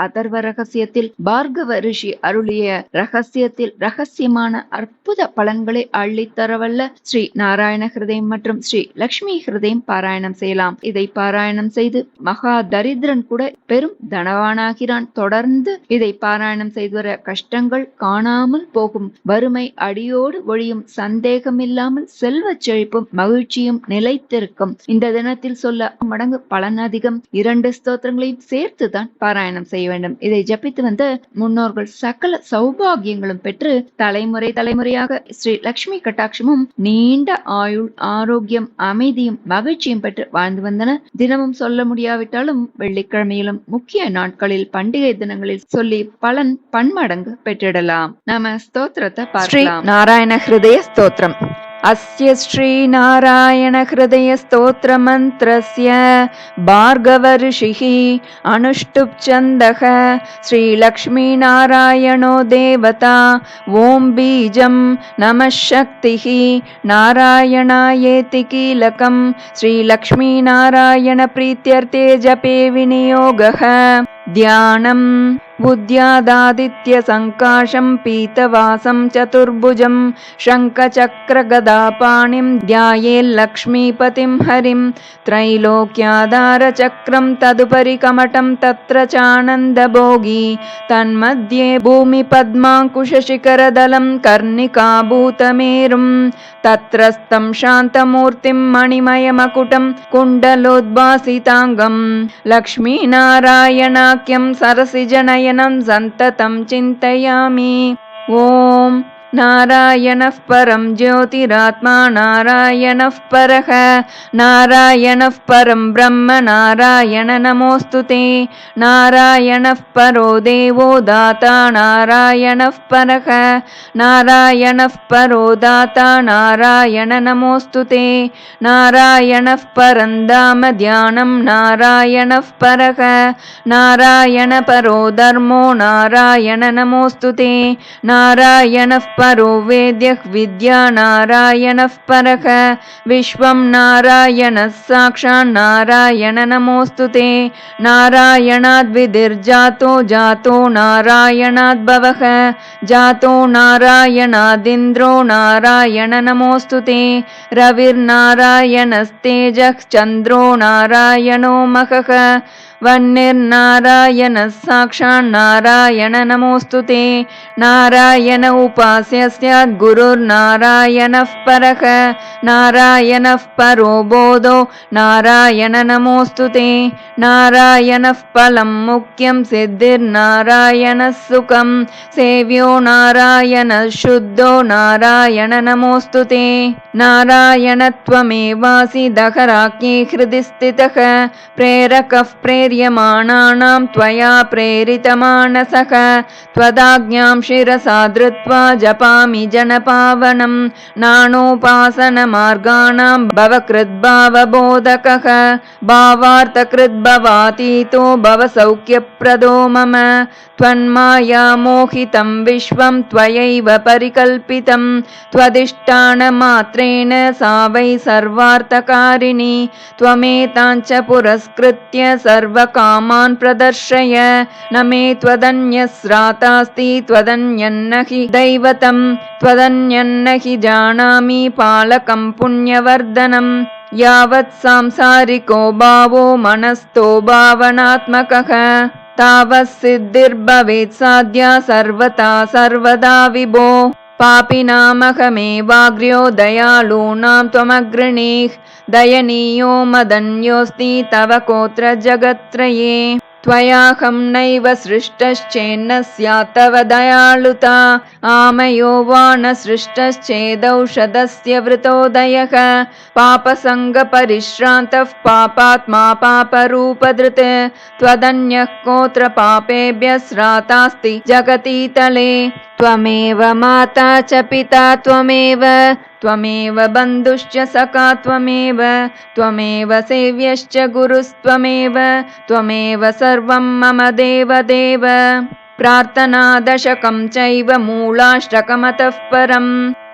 அதர்வ ரகசியத்தில் பார்கவ ரிஷி அருளிய ரகசியத்தில் ரகசியமான அற்புத பலன்களை அள்ளித்தரவல்ல ஸ்ரீ நாராயண ஹிருதயம் மற்றும் ஸ்ரீ லக்ஷ்மி ஹிருதயம் பாராயணம் செய்யலாம். இதை பாராயணம் செய்து மகா தரித்திரன் கூட பெரும் தனவானாகிறான். தொடர்ந்து இதை பாராயணம் செய்து வர கஷ்டங்கள் காணாமல் போகும், வறுமை அடியோடு ஒழியும், சந்தேகமில்லாமல் செல்வச் செழிப்பும் மகிழ்ச்சியும் நிலைத்திருக்கும். இந்த தினத்தில் சொல்ல மடங்கு பலன் அதிகம். 2 ஸ்தோத்திரங்களையும் சேர்த்துதான் பாராயணம் செய்ய வேண்டும். இதை ஜபித்து வந்த முன்னோர்கள் சகல சௌபாகியங்களும் பெற்று தலைமுறையாக ஸ்ரீ லக்ஷ்மி கட்டாட்சமும் நீண்ட ஆயுள், ஆரோக்கியம், அமைதியும் மகிழ்ச்சியும் பெற்று வாழ்ந்து வந்தன. தினமும் சொல்ல முடியாவிட்டாலும் வெள்ளிக்கிழமையிலும் முக்கிய நாட்களில் பண்டிகை தினங்களில் சொல்லி பலன் பன்மடங்கு பெற்றிடலாம். நாம ஸ்தோத்திரத்தை பார்க்கலாம். நாராயண ஹிருதய ஸ்தோத்திரம். அஸ்ய ஸ்ரீ நாராயண ஹிருதய ஸ்தோத்திர மந்த்ரஸ்ய பார்கவ ரிஷிஹி அனுஷ்டுப் சந்தஹ ஸ்ரீ லக்ஷ்மி நாராயணோ தேவதா ஓம் பீஜம் நமः சக்திஹி நாராயணாயேதி கீலகம் ஸ்ரீ லக்ஷ்மி நாராயண பிரீத்யர்த்தே ஜபே விநியோகः ध्यानम् बुद्ध्यादादित्य संकाशं पीतवासं चतुर्भुजं शङ्खचक्रगदापाणिं ध्यायेल्लक्ष्मीपतिं हरिं त्रैलोक्याधारचक्रं तदुपरि कमटं तत्र चानन्दभोगी तन्मध्ये भूमिपद्माङ्कुशशिखरदलं कर्णिकाभूतमेरुं तत्रस्थं शान्तमूर्तिं मणिमयमकुटं कुण्डलोद्भासिताङ्गं लक्ष्मीनारायणाख्यं सरसिजनयनं सन्ततं चिन्तयामि. ॐ नारायणः परं ज्योतिरात्मा नारायणः परः नारायणः परं ब्रह्म नारायण नमोऽस्तुते नारायणः परो देवो दाता नारायणः परः नारायणः परो दाता नारायण नमोऽस्तुते नारायणः परं धाम ध्यानं नारायणः परः नारायण परो धर्मो नारायण नमोऽस्तुते नारायणः परो वेद्यः विद्या नारायणः परः विश्वं नारायणः साक्षात् नारायण नमोऽस्तुते नारायणाद्विधिर्जातो जातो नारायणाद्भवः जातो नारायणादिन्द्रो नारायण नमोऽस्तुते रविर्नारायणस्तेजः चन्द्रो नारायणो महः वह्निर्नारायणः साक्षात् नारायण नमोऽस्तुते नारायण उपास्य स्यात् गुरुर्नारायणः परः नारायणः परो बोधो नारायण नमोऽस्तुते नारायणः फलं मुख्यं सिद्धिर्नारायणः सुखं सेव्यो नारायणः शुद्धो नारायण नमोऽस्तुते नारायणत्वमेवासि दहराख्ये हृदि स्थितः प्रेरकः प्रेर्यमाणानां त्वया प्रेरितमानसः त्वदाज्ञां शिरसा धृत्वा जपामि जनपावनं नानोपासनमार्गाणां भवकृद्भावबोधकः भावार्थकृद्भवातीतो भवसौख्यप्रदो मम त्वन्माया मोहितं विश्वं त्वयैव परिकल्पितं त्वदिष्टानमात्रेण सा वै सर्वार्थकारिणी त्वमेताञ्च पुरस्कृत्य सर्वकामान् प्रदर्शय न मे त्वदन्यस्रातास्ति त्वदन्यन्न हि दैवतं त्वदन्यन्न हि जानामि पालकं पुण्यवर्धनं यावत् सांसारिको भावो मनस्थो भावनात्मकः तावत् सिद्धिर्भवेत् साध्या सर्वथा सर्वदा विभो पापिनामहमेवाग्र्यो दयालूनां त्वमग्रणीः दयनीयो मदन्योऽस्ति तव कोत्र जगत्त्रये त्वयाहं नैव सृष्टश्चेन्न स्यात् तव दयालुता आमयो वा न सृष्टश्चेदौषधस्य वृतोदयः पापसङ्गपरिश्रान्तः पापात्मा पापरूपधृत् त्वदन्यः कोत्र पापेभ्यः स्रातास्ति जगतीतले त्वमेव माता च पिता त्वमेव बन्धुश्च सखा त्वमेव सेव्यश्च गुरुस्त्वमेव सर्वं मम देवदेव प्रार्थना दशकं चैव मूलाष्टकमतः परम्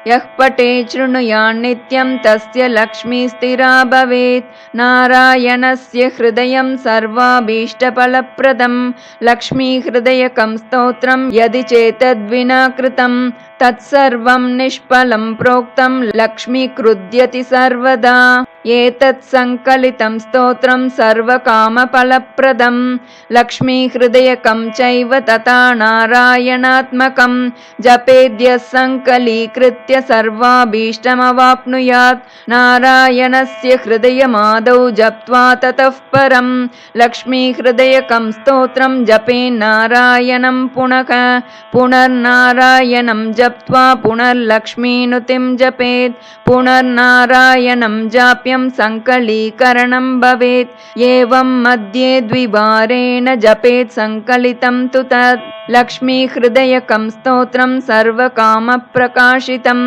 यः पठे शृणुयान्नित्यं तस्य लक्ष्मी स्थिरा भवेत्। नारायणस्य हृदयं सर्वाभीष्टफलप्रदं लक्ष्मीहृदयकं स्तोत्रं यदि चेतद्विना कृतं तत्सर्वं निष्फलं प्रोक्तं लक्ष्मीकृद्यति सर्वदा। एतत् संकलितं स्तोत्रं सर्वकामफलप्रदं लक्ष्मीहृदयकं चैव तथा नारायणात्मकं जपेद्यः संकलीकृत्य सर्वाभीष्टमवाप्नुयात्। नारायणस्य हृदयमादौ जप्त्वा ततः परं लक्ष्मीहृदयकं स्तोत्रं जपेन्नारायणं पुनः पुनर्नारायणं जप्त्वा पुनर्लक्ष्मीनुतिं जपेत्। पुनर्नारायणं जाप्यं संकलीकरणं भवेत्। एवं मध्ये द्विवारेण जपेत् संकलितं तु तत् लक्ष्मीहृदयकं स्तोत्रं सर्वकामप्रकाशितं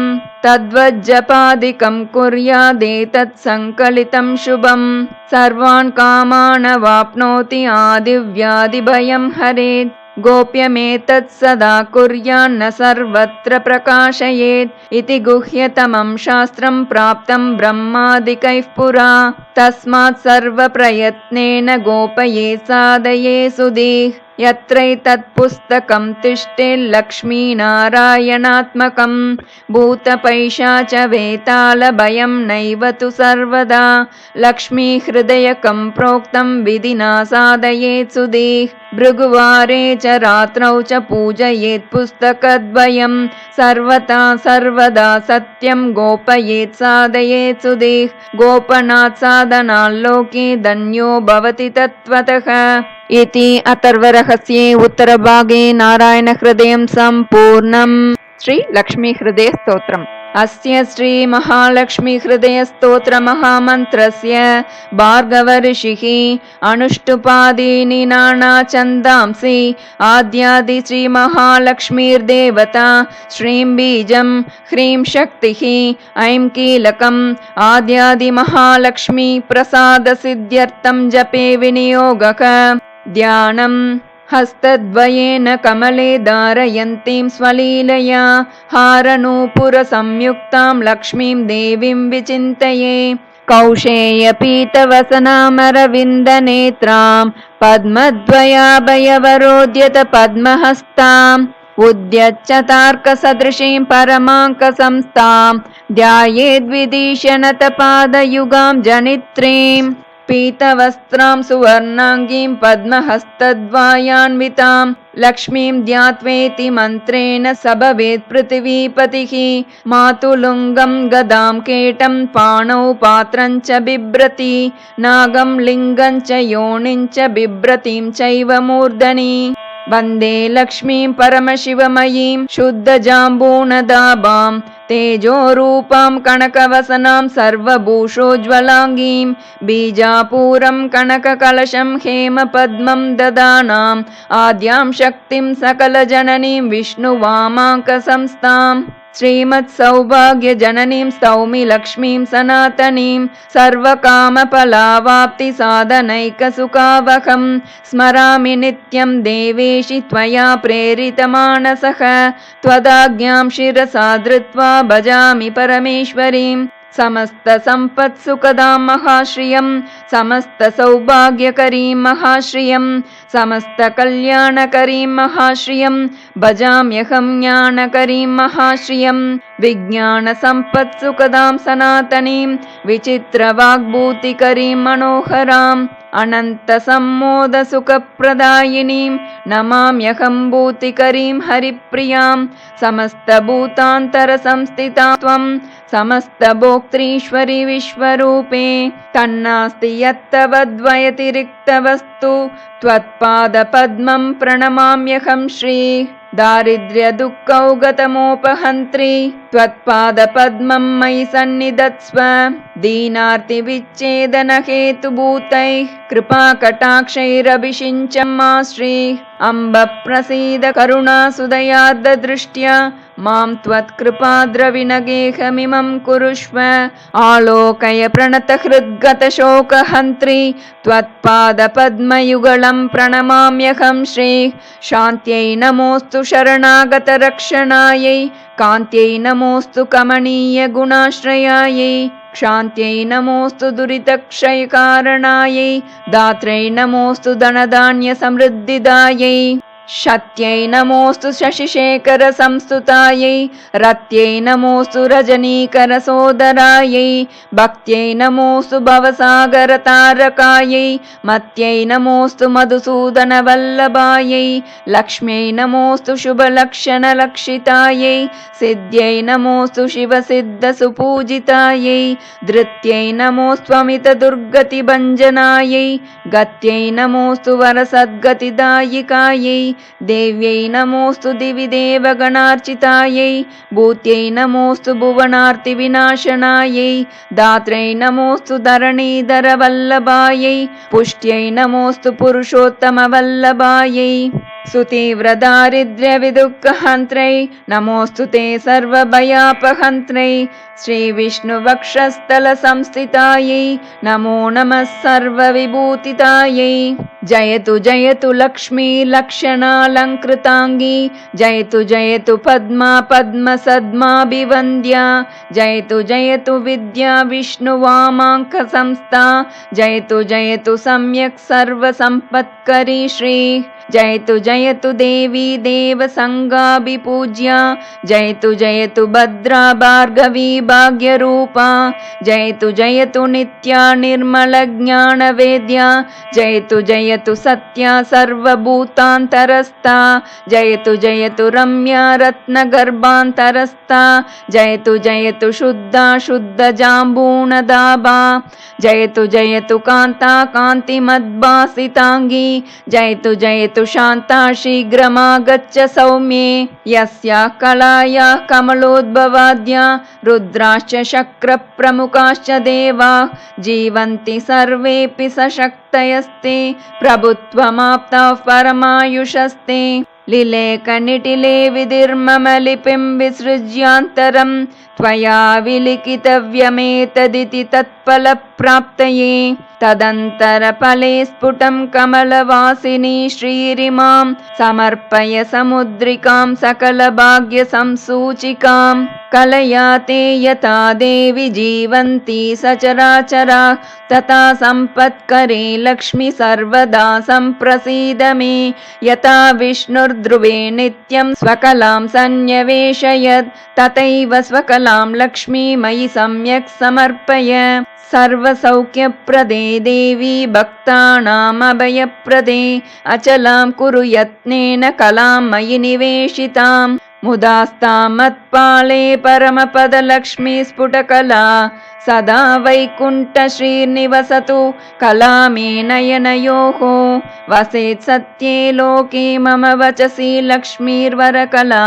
तद्वज्जपादिकं कुर्यादेतत् संकलितं शुभं सर्वान् कामान् वाप्नोति आदिव्याधिभयं हरेत्। गोप्यमेतत् सदा कुर्यान्न सर्वत्र प्रकाशयेत् इति गुह्यतमं शास्त्रं प्राप्तं ब्रह्मादिकैः पुरा। तस्मात् सर्वप्रयत्नेन गोपयेत् साधयेत् सुधीः। यत्रैतत्पुस्तकं तिष्ठेल्लक्ष्मीनारायणात्मकं भूतपैशाचवेतालभयं नैव तु सर्वदा लक्ष्मीहृदयकं प्रोक्तं विधिना साधयेत् सुधीः। भृगुवारे च रात्रौ च पूजयेत् पुस्तकद्वयं सर्वथा सर्वदा सत्यं गोपयेत् साधयेत् सुधीः। गोपनात् साधनाल्लोके धन्यो भवति तत्त्वतः इति अथर्वरहस्ये उत्तरभागे नारायणहृदयं सम्पूर्णम्। श्री लक्ष्मीहृदय स्तोत्रम्। अस्य श्री महालक्ष्मीहृदय स्तोत्र महामन्त्रस्य भार्गवऋषिः अनुष्टुपादीनि नानाछन्दांसि आद्यादि श्री महालक्ष्मीर्देवता श्रीं बीजं ह्रीं शक्तिः ऐं कीलकम् आद्यादि महालक्ष्मी प्रसादसिद्ध्यर्थं जपे विनियोगः। ध्यानम् हस्तद्वयेन कमले धारयन्तीं स्वलीलया हारनूपुरसंयुक्तां लक्ष्मीं देवीं विचिन्तये। कौशेयपीतवसनामरविन्दनेत्रां पद्मद्वयाभयवरोद्यत पद्महस्ताम् उद्यच्चतार्कसदृशीं परमाङ्कसंस्थां ध्यायेद्विदीशनतपादयुगां जनित्रीं पीतवस्त्रां सुवर्णाङ्गीं पद्महस्तद्वयान्वितां लक्ष्मीं ध्यात्वेति मन्त्रेण स भवेत् पृथिवीपतिः। मातुलुङ्गं गदां केटं पाणौ पात्रं च बिभ्रति नागं लिङ्गं च योनिं च बिभ्रतीं चैव मूर्धनि। वन्दे लक्ष्मीं परमशिवमयीं शुद्धजाम्बूनदाभां तेजोरूपां कनकवसनां सर्वभूषोज्ज्वलाङ्गीं बीजापूरं कनककलशं हेमपद्मं ददानाम् आद्यां शक्तिं सकलजननीं विष्णुवामाङ्कसंस्थाम् श्रीमत्सौभाग्यजननीं स्तौमि लक्ष्मीं सनातनीं सर्वकामफलावाप्तिसाधनैकसुखावहं स्मरामि नित्यं देवेशि त्वया प्रेरितमानसः त्वदाज्ञां शिरसा धृत्वा भजामि परमेश्वरीं। समस्तसम्पत्सुखदां महाश्रियं समस्तसौभाग्यकरीं महाश्रियं समस्तकल्याणकरीं महाश्रियं भजाम्यहं ज्ञानकरीं महाश्रियं। विज्ञानसम्पत्सुखदां सनातनीं विचित्रवाग्भूतिकरीं मनोहराम् अनन्तसम्मोदसुखप्रदायिनीं नमाम्यहं भूतिकरीं हरिप्रियां। समस्तभूतान्तरसंस्थिता त्वं समस्तभोक्तृश्वरि विश्वरूपे तन्नास्ति यत्तवद्वयतिरिक्तवस्तु त्वत्पादपद्मं प्रणमाम्यहं श्री दारिद्र्यदुःखौगतमोपहन्त्री त्वत्पादपद्मं मयि सन्निधत्स्व। दीनार्तिविच्छेदनहेतुभूतैः कृपाकटाक्षैरभिषिञ्च मा श्री अम्ब प्रसीद करुणासुदयार्द्रदृष्ट्या मां त्वत्कृपाद्रविणगेहमिमं कुरुष्व आलोकय प्रणतहृद्गतशोकहन्त्री त्वत्पादपद्मयुगलं प्रणमाम्यहं श्रीः शान्त्यै नमोऽस्तु शरणागतरक्षणायै कान्त्यै नमोऽस्तु कमनीयगुणाश्रयायै क्षान्त्यै नमोऽस्तु दुरितक्षयकारणायै दात्रै नमोऽस्तु धनधान्यसमृद्धिदायै शत्यै नमोऽस्तु शशिशेखरसंस्तुतायै रत्यै नमोऽस्तु रजनीकरसोदरायै भक्त्यै नमोऽस्तु भवसागरतारकायै मत्यै नमोऽस्तु मधुसूदनवल्लभायै लक्ष्म्यै नमोऽस्तु शुभलक्षणलक्षितायै सिद्ध्यै नमोऽस्तु शिवसिद्धसुपूजितायै धृत्यै नमोऽस्त्वमितदुर्गतिभञ्जनायै गत्यै नमोऽस्तु वरसद्गतिदायिकायै देव्यै नमोऽस्तु दिवि देवगणार्चितायै भूत्यै नमोऽस्तु भुवनार्तिविनाशनायै दात्रै नमोऽस्तु धरणीधरवल्लभायै पुष्ट्यै नमोऽस्तु पुरुषोत्तमवल्लभायै सुतीव्रदारिद्र्यविदुःखहन्त्रै नमोऽस्तु ते सर्वभयापहन्त्रै श्रीविष्णुवक्षस्थलसंस्थितायै नमो नमः सर्वविभूतितायै जयतु जयतु लक्ष्मी लक्षणालङ्कृताङ्गी जयतु जयतु पद्मा पद्मसद्माभिवन्द्या जयतु जयतु विद्या विष्णुवामाङ्कसंस्था जयतु जयतु सम्यक् सर्वसम्पत्करी श्री जयतु जयतु देवी देवसङ्गाभिपूज्या जयतु जयतु भद्रा भार्गवी भाग्यरूपा जयतु जयतु नित्या निर्मलज्ञानवेद्या जयतु जयतु सत्या सर्वभूतान्तरस्था जयतु जयतु रम्या रत्नगर्भान्तरस्था जयतु जयतु शुद्धा शुद्धजाम्बूनदाभा जयतु जयतु कान्ता कान्तिमद्भासिताङ्गी जयतु जयतु शान्ता शीघ्रमागच्छ सौम्ये यस्याः कलायाः कमलोद्भवाद्या रुद्राश्च शक्रप्रमुखाश्च देवाः जीवन्ति सर्वेऽपि सशक्तयस्ते प्रभुत्वमाप्ताः परमायुषस्ते लिलेकनिटिले विधिर्मम लिपिं विसृज्यान्तरं त्वया विलिखितव्यमेतदिति तत्फलप्राप्तये तदन्तरफले स्फुटं कमलवासिनी श्रीरिमां समर्पय समुद्रिकां सकलभाग्यसंसूचिकां कलया ते यथा देवि जीवन्ति सचराचरा तथा सम्पत्करे लक्ष्मी सर्वदा सम्प्रसीद मे यथा विष्णुर्ध्रुवे नित्यं स्वकलां सन्न्यवेशयत् तथैव स्वकलां लक्ष्मी मयि सम्यक् समर्पय सर्वसौख्यप्रदे देवी भक्तानाम् अभयप्रदे अचलां कुरु यत्नेन कलां मयि निवेशिताम् मुदास्तां मत्पाले परमपदलक्ष्मी स्फुटकला सदा वैकुण्ठश्रीर्निवसतु कला मे नयनयोः वसेत् सत्ये लोके मम वचसि लक्ष्मीर्वरकला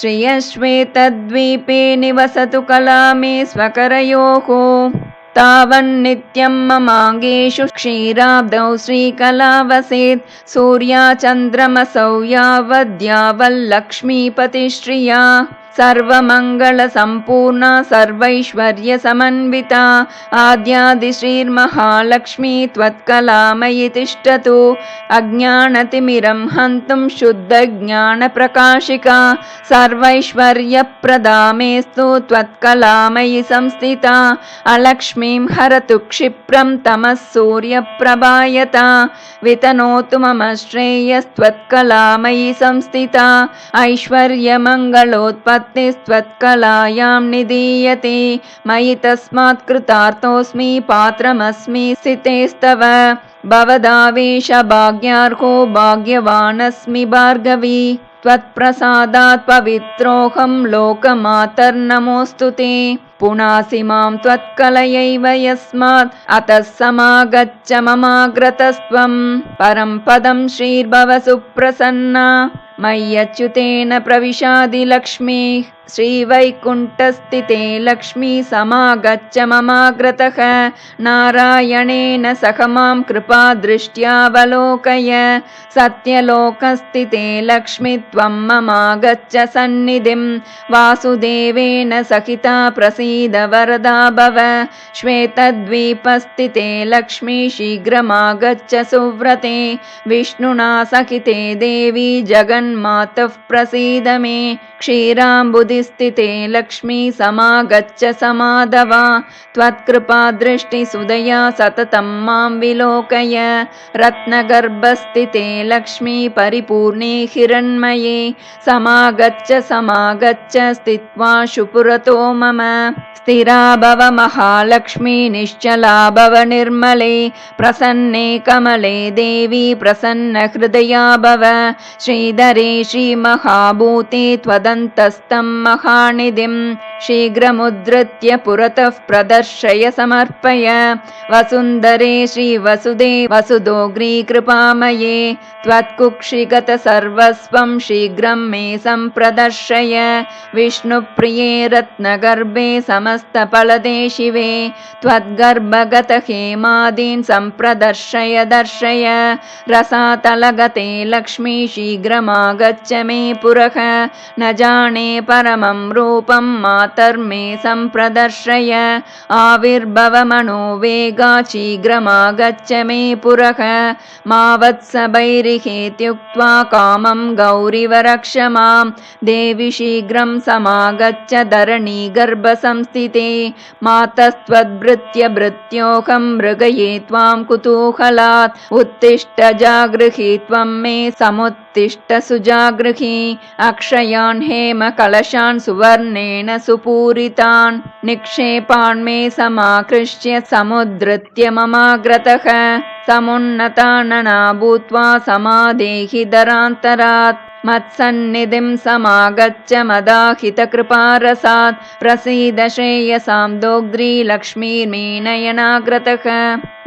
श्रियश्वेतद्वीपे निवसतु कला मे स्वकरयोः तावन्नित्यं ममाङ्गेषु क्षीराब्धौ श्रीकला वसेत् सूर्याचन्द्रमसौ यावद्यावल्लक्ष्मीपतिश्रिया सर्वमङ्गलसम्पूर्णा सर्वैश्वर्यसमन्विता आद्यादिश्रीर्महालक्ष्मी त्वत्कलामयि तिष्ठतु अज्ञानतिमिरं हन्तुं शुद्धज्ञानप्रकाशिका सर्वैश्वर्यप्रदा मेस्तु त्वत्कलामयि संस्थिता अलक्ष्मीं हरतु क्षिप्रं तमः सूर्यप्रभायता वितनोतु मम श्रेयस्त्वत्कलामयि संस्थिता ऐश्वर्यमङ्गलोत्पत्ति त्वत्कलायां निधीयते मयि तस्मात् कृतार्थोऽस्मि पात्रमस्मि स्थितेस्तव भवदावेशभाग्यार्हो भाग्यवानस्मि भार्गवी त्वत्प्रसादात् पवित्रोऽहं लोकमातर्नमोऽस्तु ते पुनासि मां त्वत्कलयैव यस्मात् अतः समागच्छ ममाग्रतस्त्वं परं पदं श्रीर्भव सुप्रसन्ना मय्यच्युतेन प्रविशादि लक्ष्मी श्रीवैकुण्ठस्थिते लक्ष्मी समागच्छ ममाग्रतः नारायणेन सह मां कृपादृष्ट्यावलोकय सत्यलोकस्थिते लक्ष्मी त्वं ममागच्छ सन्निधिं वासुदेवेन सहिता प्रसीद वरदा भव श्वेतद्वीपस्थिते लक्ष्मी शीघ्रमागच्छ सुव्रते विष्णुना सहिते देवी जगन्मातः प्रसीद मे क्षीराम्बुधिस्थिते लक्ष्मी समागच्छ समाधवा त्वत्कृपादृष्टिसुदया सततं मां विलोकय रत्नगर्भस्थिते लक्ष्मी परिपूर्णे हिरण्मये समागच्छ समागच्छ स्थित्वा शुपुरतो मम स्थिरा भव महालक्ष्मी निश्चला भव निर्मले प्रसन्ने कमले देवी प्रसन्न हृदया भव श्रीधरे श्रीमहाभूते त्वदन्तस्तं महानिधिं शीघ्रमुद्धृत्य पुरतः प्रदर्शय समर्पय वसुन्धरे श्रीवसुदे वसुदोग्रीकृपामये त्वत्कुक्षिगत सर्वस्वं शीघ्रं मे सम्प्रदर्शय विष्णुप्रिये रत्नगर्भे समस्तफलदे शिवे त्वद्गर्भगत हेमादीन् सम्प्रदर्शय दर्शय रसातलगते लक्ष्मी शीघ्रमागच्छ मे पुरः न जाने परमं रूपं मातर्मे सम्प्रदर्शय आविर्भव मनोवेगा शीघ्रमागच्छ मे पुरः मा वत्सभैरिहेत्युक्त्वा कामं गौरिव रक्ष मां देवि शीघ्रं समागच्छ धरणी गर्भसंस्थिते मातस्त्वद्भृत्य भृत्योऽहं मृगये त्वां कुतूहलात् उत्तिष्ठ जागृहि त्वं मे समुत्तिष्ठ सुजागृहि अक्षयान् हेम कलशान् सुवर्णेन सुपूरितान् निक्षेपान् मे समाकृष्य समुद्धृत्य ममाग्रतः समुन्नतानना भूत्वा समादेहि दरान्तरात् मत्सन्निधिं समागच्छ मदाहितकृपारसात् प्रसीद श्रेयसां दोग्ध्री लक्ष्मीर्मे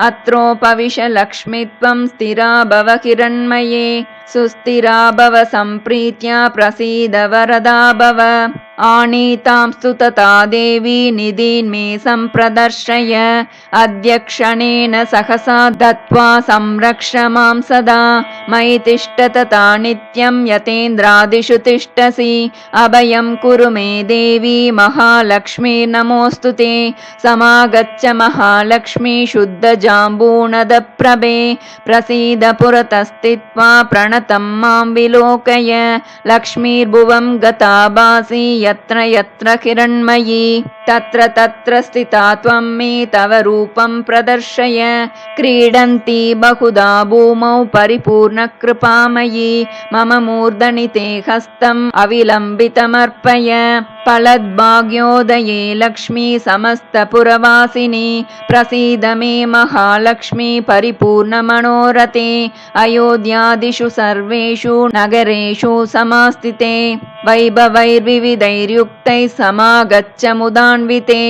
अत्रोपविश लक्ष्मी त्वं स्थिरा भव हिरण्मये सुस्थिरा भव सम्प्रीत्या प्रसीद वरदा भव आनीतां स्तुतता देवी निधीन् मे सम्प्रदर्शय अद्यक्षणेन सहसा दत्त्वा संरक्ष मां सदा मयि तिष्ठ तथा नित्यं यतेन्द्रादिषु तिष्ठसि अभयं कुरु मे देवी महालक्ष्मी नमोऽस्तु ते समागच्छ महालक्ष्मी शुद्धजाम्बूनदप्रभे प्रसीद पुरतस्थित्वा प्रणतं मां विलोकय लक्ष्मीर्भुवं गता भासि यत्र यत्र हिरण्मयी तत्र तत्र स्थिता त्वं मे तव रूपं प्रदर्शय क्रीडन्ती बहुधा भूमौ परिपूर्णकृपामयी मम मूर्धनि ते हस्तम् अविलम्बितमर्पय फलद्भाग्योदये लक्ष्मी समस्तपुरवासिनी प्रसीद मे महालक्ष्मी परिपूर्णमनोरथे अयोध्यादिषु सर्वेषु नगरेषु समास्थिते वैभवैर्विविधैर्युक्तैः समागच्छ मुदान्विते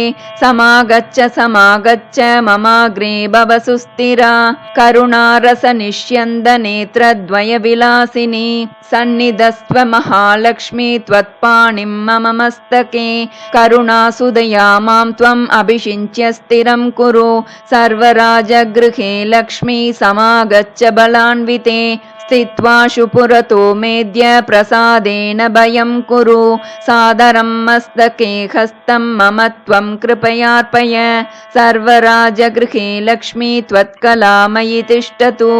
समागच्छ समागच्छ ममाग्रे भव सुस्थिरा करुणारसनिष्यन्द नेत्रद्वयविलासिनी सन्निधस्त्व महालक्ष्मी त्वत्पाणिं मम मस्तके करुणासुदया मां त्वम् अभिषिञ्च्य स्थिरं कुरु सर्वराजगृहे लक्ष्मी समागच्छ बलान्विते स्थित्वा शुपुरतो मेद्य प्रसादेन भयं कुरु सादरं मस्तके हस्तं मम त्वं कृपयार्पय सर्वराजगृहे लक्ष्मी त्वत्कलामयि तिष्ठतु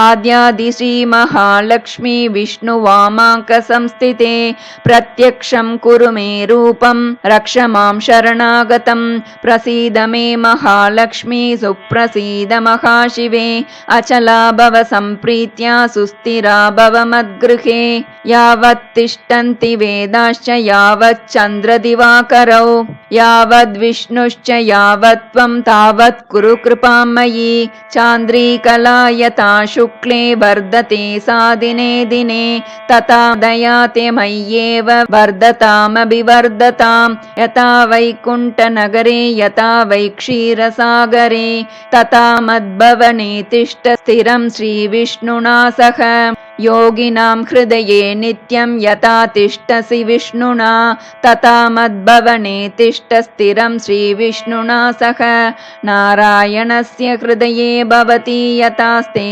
आद्यादिश्रीमहालक्ष्मी विष्णुवामाङ्कसंस्थिते प्रत्यक्षं कुरु मे रूपं रक्ष मां शरणागतं प्रसीद मे महालक्ष्मी सुप्रसीद महाशिवे अचला भव सम्प्रीत्या सुस्थिरा भव मद्गृहे यावत् तिष्ठन्ति वेदाश्च यावत् चन्द्रदिवाकरौ यावद्विष्णुश्च यावत् त्वं तावत् कुरु कृपां मयि चान्द्रीकला यथा शुक्ले वर्धते सा दिने दिने तथा दयाते मय्येव वर्धतामभिवर्धतां यथा वैकुण्ठनगरे यथा वै क्षीरसागरे तथा मद्भवने तिष्ठ स्थिरं श्रीविष्णुना सह योगिनां हृदये नित्यं यथा तिष्ठसि विष्णुना तथा मद्भवने तिष्ठ स्थिरं श्रीविष्णुना सह। नारायणस्य हृदये भवति यथास्ते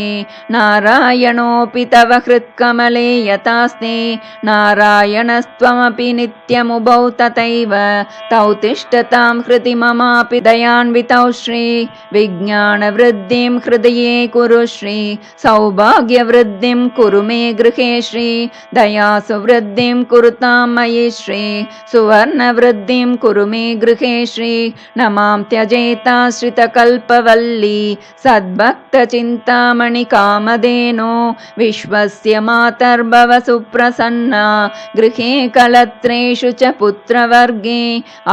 नारायणोऽपि तव हृत्कमले यथास्ते नारायणस्त्वमपि नित्यमुभौ तथैव तौ तिष्ठतां हृदि ममापि दयान्वितौ श्री। विज्ञानवृद्धिं हृदये कुरु श्री सौभाग्यवृद्धिं कुरु मे गृहे श्री। दयासु वृद्धिं कुरुतां मयि श्री सुवर्णवृद्धिं कुरु मे गृहे श्री। न मां त्यजेताश्रितकल्पवल्ली सद्भक्तचिन्तामणि कामधेनो विश्वस्य मातर्भव सुप्रसन्ना गृहे कलत्रेषु च पुत्रवर्गे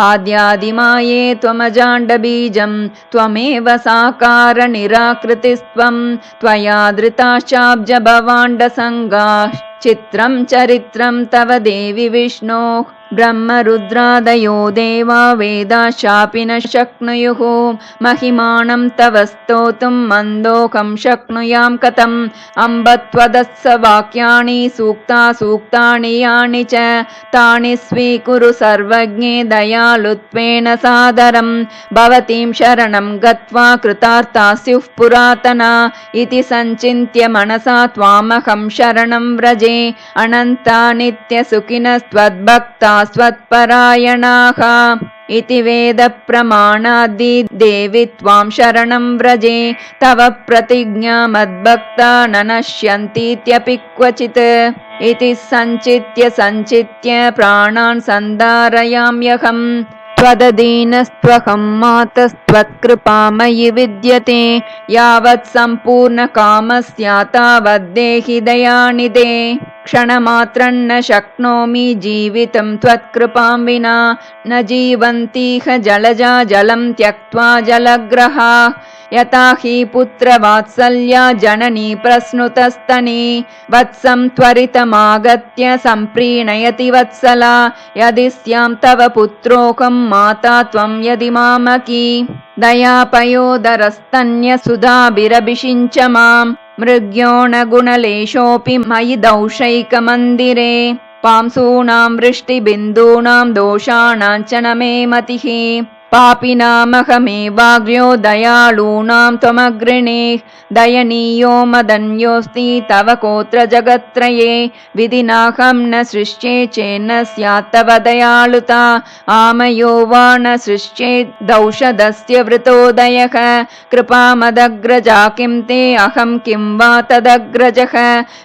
आद्यादिमाये त्वमजाण्डबीजं त्वमेव साकार निराकृतिस्त्वं त्वया धृताश्चाब्ज भवाण्डसङ्गाः चित्रं चरित्रं तव देवि विष्णो। ब्रह्मरुद्रादयो देवा वेदाश्चापि न शक्नुयुः महिमानं तव स्तोतुं मन्दोऽहं शक्नुयां कथम्। अम्ब त्वदस्स वाक्यानि सूक्तानि यानि च तानि स्वीकुरु सर्वज्ञे दयालुत्वेन सादरं। भवतीं शरणं गत्वा कृतार्था स्युः पुरातना इति सञ्चिन्त्य मनसा त्वामहं शरणं व्रजे। अनन्ता नित्यसुखिनस्त्वद्भक्ता स्वत्परायणाः इति वेदप्रमाणादि देवि त्वां शरणं व्रजे। तव प्रतिज्ञा मद्भक्ता न नश्यन्तीत्यपि क्वचित् इति सञ्चित्य प्राणान् सन्धारयाम्यहम्। त्वदधीनस्त्वहं मातस्त्वत्कृपा मयि विद्यते यावत् सम्पूर्णकामस्या तावद्देहि दयानिधे। क्षणमात्रं न शक्नोमि जीवितं त्वत्कृपां विना न जीवन्तीह जलजा जलं त्यक्त्वा जलग्रहा। यथा हि पुत्रवात्सल्या जननी प्रस्नुतस्तनी वत्सं त्वरितमागत्य सम्प्रीणयति वत्सला। यदि स्यां तव पुत्रोऽहं माता त्वं यदि मामकी दयापयोदरस्तन्यसुधाभिरभिषिञ्च मां। मृग्योणगुणलेशोऽपि मयि दौशैकमन्दिरे पांसूनां वृष्टिबिन्दूनां दोषाणां च न मे मतिः। पापिनामहमेवाग्र्यो दयालूनां त्वमग्रणे दयनीयो मदन्योऽस्ति तव कोत्र जगत्त्रये। विधिनाहं न सृष्टे चेन्न स्यात् तव दयालुता आमयो वा न सृष्टेदौषधस्य वृतोदयः। कृपामदग्रजा किं ते अहं किं वा तदग्रजः।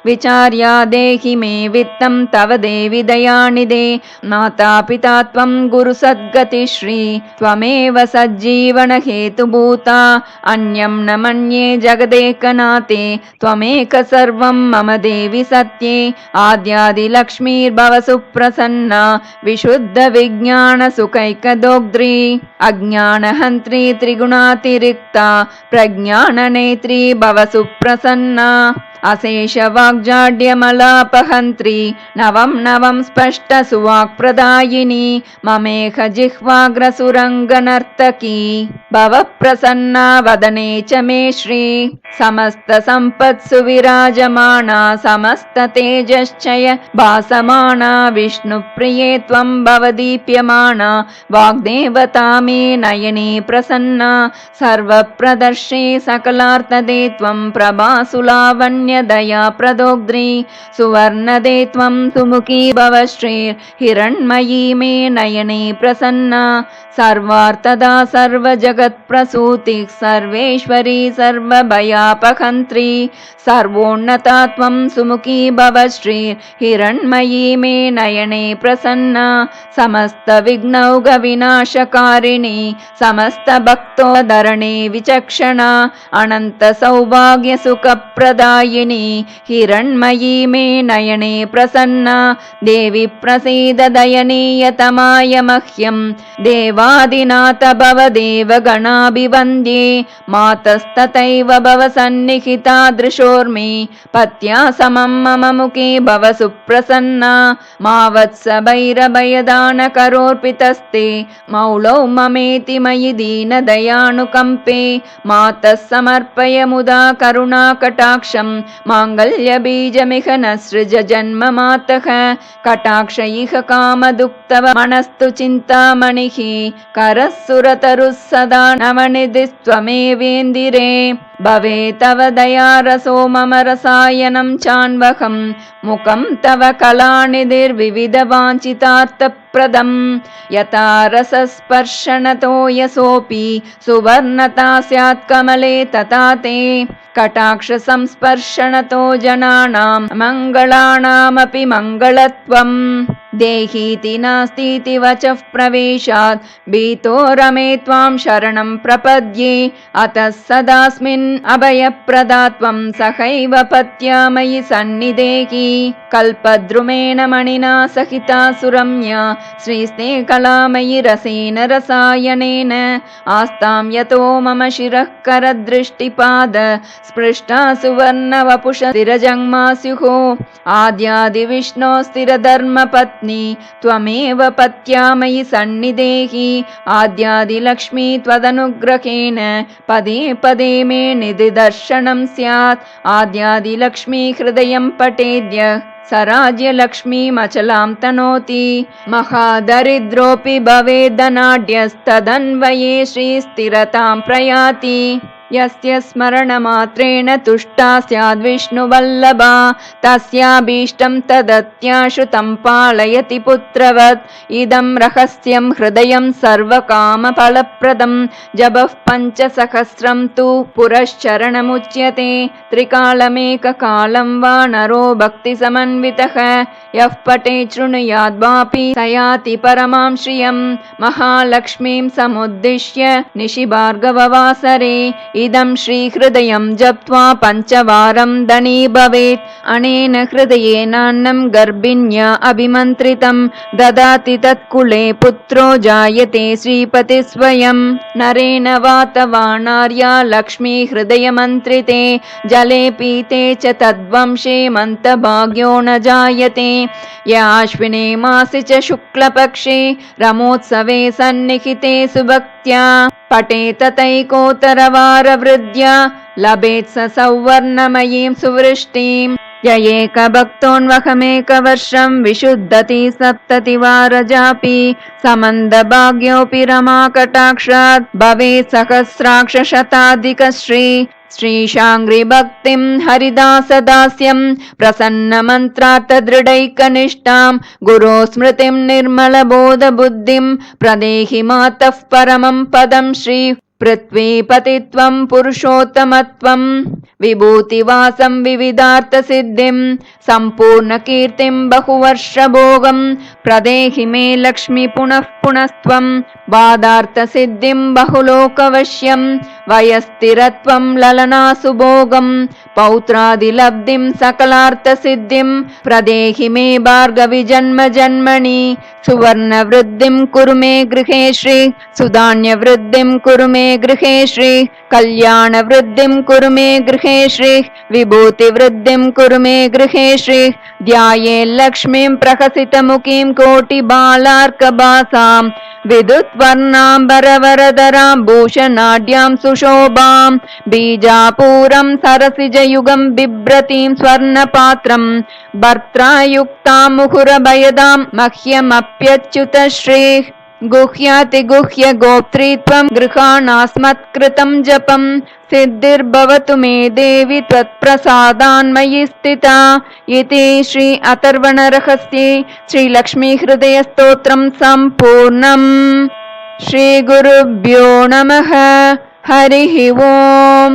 विचार्या देहि मे वित्तं तव देवि दयानिधे माता पिता त्वं गुरुसद्गतिश्री त्वमेव सज्जीवनहेतुभूता अन्यं न मन्ये जगदेकनाथे त्वमेक सर्वं मम देवि सत्ये। आद्यादिलक्ष्मीर्भव सुप्रसन्ना विशुद्धविज्ञानसुखैकदोग्ध्री अज्ञानहन्त्री त्रिगुणातिरिक्ता प्रज्ञाननेत्री भव सुप्रसन्ना। अशेषवाग्जाड्यमलापहन्त्री नवं स्पष्टसुवाक्प्रदायिनी ममेह जिह्वाग्रसुरङ्गनर्तकी भव प्रसन्ना वदने च मे श्री। समस्तसम्पत्सु विराजमाना समस्ततेजश्चय भासमाना विष्णुप्रिये त्वं भवदीप्यमाना वाग्देवता मे नयने प्रसन्ना। सर्वप्रदर्शे सकलार्थदे त्वं प्रभासुलावण्य दया प्रदोग्ध्री सुवर्णदे त्वं सुमुखी भव श्री। हिरण्मयी मे नयने प्रसन्ना सर्वार्थदा सर्वजगत्प्रसूतिः सर्वेश्वरी सर्वभयापहन्त्री सर्वोन्नता त्वं सुमुखी भव श्री। हिरण्मयी मे नयने प्रसन्ना समस्तविघ्नौघविनाशकारिणी समस्तभक्तोद्धरणे विचक्षणा अनन्तसौभाग्यसुखप्रदायिनी हिरण्मयी मे नयने प्रसन्ना। देवी प्रसीद दयनीयतमाय मह्यं देवादिनाथ भव देवगणाभिवन्द्ये मातस्तथैव भव सन्निहितादृशोर्मे पत्या समं मम मुखे भव सुप्रसन्ना। मा वत्स भैरभयदानकरोऽर्पितस्ते मौलौ ममेति मयि दीनदयानुकम्पे मातः समर्पय मुदा करुणाकटाक्षं माङ्गल्यबीजमिह न सृज जन्म मातः कटाक्ष इह कामदुक्तव मनस्तु चिन्तामणिः करः सुरतरुः सदा नवनिधिस्त्वमेवेन्दिरे भवे तव दयारसो मम रसायनं चान्वहं मुखं तव कलानिधिर्विविधवाञ्छितार्थप्रदं यथा रसस्पर्शनतो यशोऽपि सुवर्णता स्यात् कमले तथा ते कटाक्ष संस्पर्शनतो जनानां मङ्गलानामपि मङ्गलत्वं देहीति नास्तीति वचः प्रवेशात् भीतो रमे त्वां शरणं प्रपद्ये अतः सदास्मिन् अभयप्रदा त्वं सहैव पत्या मयि सन्निधेहि कल्पद्रुमेण मणिना सहिता सुरम्या श्रीस्ते कलामयि रसेन रसायनेन आस्तां यतो मम शिरः करदृष्टिपाद स्पृष्टा सुवर्णवपुष स्थिरजङ्मा स्युः आद्यादिविष्णो स्थिरधर्मपत्नी त्वमेव पत्या मयि सन्निधेहि आद्यादिलक्ष्मी त्वदनुग्रहेण पदे पदे मे निधिदर्शनं स्यात् आद्यादिलक्ष्मी हृदयं पठेद्य सराज्यलक्ष्मीमचलां तनोति महादरिद्रोऽपि भवेदनाढ्यस्तदन्वये श्रीस्थिरतां प्रयाति यस्य स्मरणमात्रेण तुष्टा स्याद्विष्णुवल्लभा तस्याभीष्टं तदत्याश्रुतं पालयति पुत्रवत् इदं रहस्यं हृदयं सर्वकामफलप्रदं जपः 5,000 तु पुरश्चरणमुच्यते त्रिकालमेककालं वा नरो भक्तिसमन्वितः यः पठे शृणुयाद्वापि स याति परमां श्रियं महालक्ष्मीं समुद्दिश्य निशिभार्गववासरे इदं श्रीहृदयं जप्त्वा 5 वारं धनी भवेत् अनेन हृदयेनान्नं गर्भिण्या अभिमन्त्रितं ददाति तत्कुले पुत्रो जायते श्रीपति स्वयं नरेण वातवानार्या लक्ष्मी हृदयमन्त्रिते जले पीते च तद्वंशे मन्तभाग्यो न जायते याश्विने मासि च शुक्लपक्षे रमोत्सवे सन्निहिते सुभक्त्या पठेत तैकोत्तरवारवृद्ध्या लभेत् स सौवर्णमयीं सुवृष्टिं य एकभक्तोऽन्वहमेकवर्षं विशुद्धति 70 वारजापि समन्दभाग्योऽपि रमाकटाक्षात् भवेत् सहस्राक्षशताधिकश्री श्रीशाङ्घ्रिभक्तिं हरिदासदास्यं प्रसन्नमन्त्रार्थदृढैकनिष्ठां गुरो स्मृतिं निर्मलबोधबुद्धिं प्रदेहि मातः परमं पदं श्री पृथ्वीपतित्वं पुरुषोत्तमत्वं विभूतिवासं विविधार्थसिद्धिं सम्पूर्णकीर्तिं बहुवर्षभोगं प्रदेहि मे लक्ष्मी पुनः पुनस्त्वं वादार्थसिद्धिं बहुलोकवश्यं वयस्थिरत्वं ललनासुभोगं पौत्रादिलब्धिं सकलार्थसिद्धिं प्रदेहि मे भार्गवि जन्म जन्मनि सुवर्णवृद्धिं कुरु मे गृहे श्री सुधान्यवृद्धिं कुरु मे गृहे श्री कल्याणवृद्धिं कुरु मे गृहे श्री विभूतिवृद्धिं कुरु मे गृहे श्री ध्याये लक्ष्मीं प्रहसितमुखीं कोटिबालार्कभासां विद्युत्वर्णाम्बरवरधरां भूषणाढ्यां सुशोभां बीजापूरं सरसिजयुगं बिभ्रतीं स्वर्णपात्रं भर्त्रायुक्तां मुहुरभयदां मह्यमप्यच्युतश्रीः गुह्यातिगुह्य गोप्त्रीत्वं गृहाणास्मत्कृतं जपं सिद्धिर्भवतु मे देवि त्वत्प्रसादान्मयि स्थिता इति श्री अथर्वणरहस्ये श्रीलक्ष्मीहृदयस्तोत्रं सम्पूर्णम्। श्रीगुरुभ्यो नमः। हरिः ओम्।